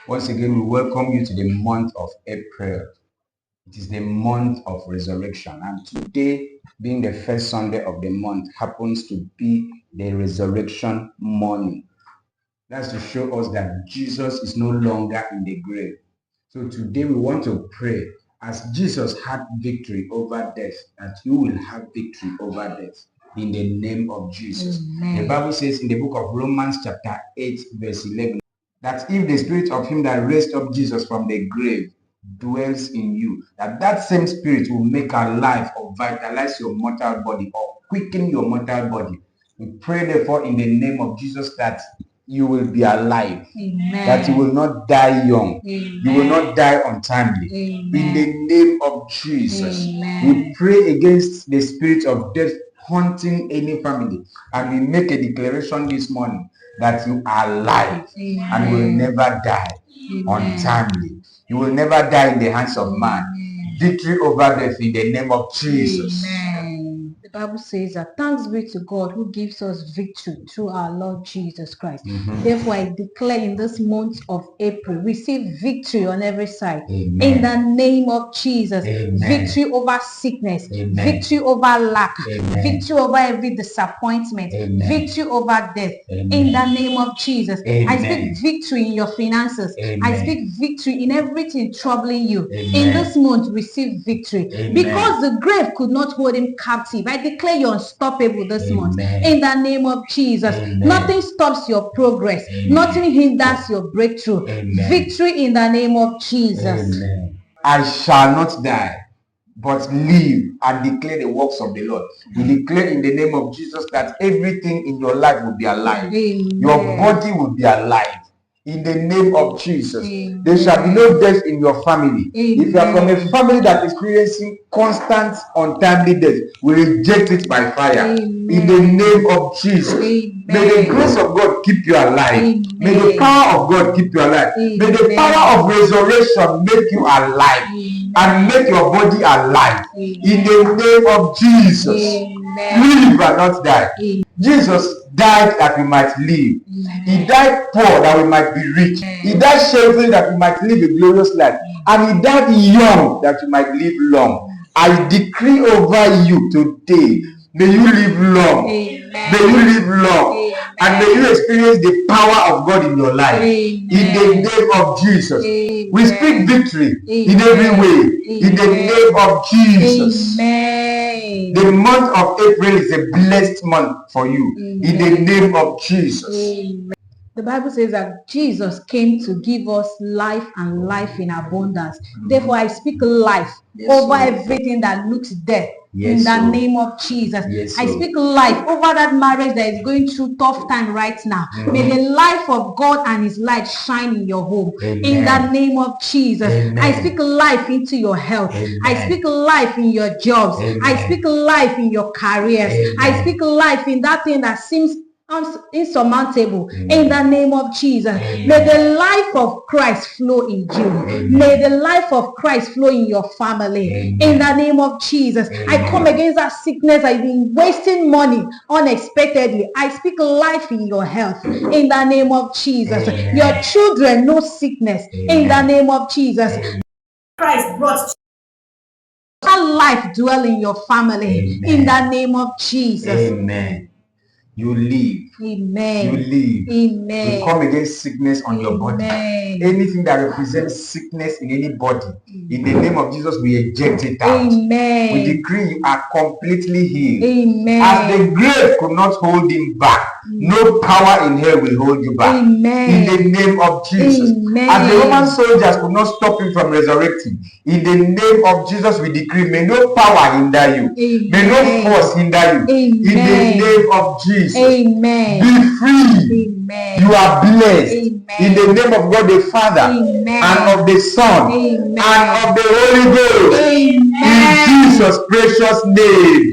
Once again, we welcome you to the month of April. It is the month of resurrection. And today, being the first Sunday of the month, happens to be the resurrection morning. That's to show us that Jesus is no longer in the grave. So today we want to pray as Jesus had victory over death, that you will have victory over death in the name of Jesus. Amen. The Bible says in the book of Romans chapter 8 verse 11, that if the spirit of him that raised up Jesus from the grave dwells in you, that same spirit will make alive or vitalize your mortal body or quicken your mortal body. We pray therefore in the name of Jesus that you will be alive. Amen. That you will not die young. Amen. You will not die untimely. Amen. In the name of Jesus. Amen. We pray against the spirit of death haunting any family, and we make a declaration this morning that you are alive. Amen. And will never die. Amen. Untimely. You will never die in the hands of man. Amen. Victory over death in the name of Jesus. Amen. The Bible says that thanks be to God who gives us victory through our Lord Jesus Christ. Therefore, I declare in this month of April, receive victory on every side. Amen. In the name of Jesus. Amen. Victory over sickness. Amen. Victory over lack. Amen. Victory over every disappointment. Amen. Victory over death. Amen. In the name of Jesus. Amen. I speak victory in your finances. Amen. I speak victory in everything troubling you. Amen. In this month, receive victory. Amen. Because the grave could not hold him captive. I declare you're unstoppable this Amen. Month. In the name of Jesus. Amen. Nothing stops your progress. Amen. Nothing hinders your breakthrough. Amen. Victory in the name of Jesus. Amen. I shall not die, but live and declare the works of the Lord. We declare in the name of Jesus that everything in your life will be alive. Amen. Your body will be alive. In the name of Jesus. Amen. There shall be no death in your family. Amen. If you are from a family that is experiencing constant untimely death, we reject it by fire. Amen. In the name of Jesus. Amen. May the grace of God keep you alive. Amen. May the power of God keep you alive. Amen. May the power of resurrection make you alive. Amen. And make your body alive. Amen. In the name of Jesus. Amen. Live and not die. Amen. Jesus died that we might live. Amen. He died poor that we might be rich. Amen. He died shameful that we might live a glorious life. And he died young that we might live long. I decree over you today, may you live long. Amen. May you live long. Amen. And may you experience the power of God in your life. Amen. In the name of Jesus. Amen. We speak victory in every way. In the name of Jesus. Amen. The month of April is a blessed month for you. Amen. In the name of Jesus. Amen. The Bible says that Jesus came to give us life and life in abundance. Therefore, I speak life over everything that looks dead. In the name of Jesus. I speak life over that marriage that is going through tough time right now. May the life of God and his light shine in your home. Amen. In the name of Jesus. Amen. I speak life into your health. Amen. I speak life in your jobs. Amen. I speak life in your careers. Amen. I speak life in that thing that seems insurmountable. Amen. In the name of Jesus. Amen. May the life of Christ flow in you. Amen. May the life of Christ flow in your family. Amen. In the name of Jesus. Amen. I come against that sickness that has been wasting money unexpectedly. I speak life in your health. In the name of Jesus. Amen. Your children, no sickness. Amen. In the name of Jesus. Amen. Christ brought life dwell in your family. Amen. In the name of Jesus. Amen. You live. Amen. You live. Amen. You come against sickness on your body. Anything that represents sickness in any body, in the name of Jesus, we eject it out. Amen. We decree you are completely healed. Amen. As the grave could not hold him back, no power in hell will hold you back. Amen. In the name of Jesus. Amen. As the Roman soldiers could not stop him from resurrecting, in the name of Jesus, we decree, may no power hinder you. Amen. May no force hinder you. Amen. In the name of Jesus. Amen. Be free. Amen. You are blessed. Amen. In the name of God the Father. Amen. And of the Son. Amen. And of the Holy Ghost. Amen. In Jesus' precious name.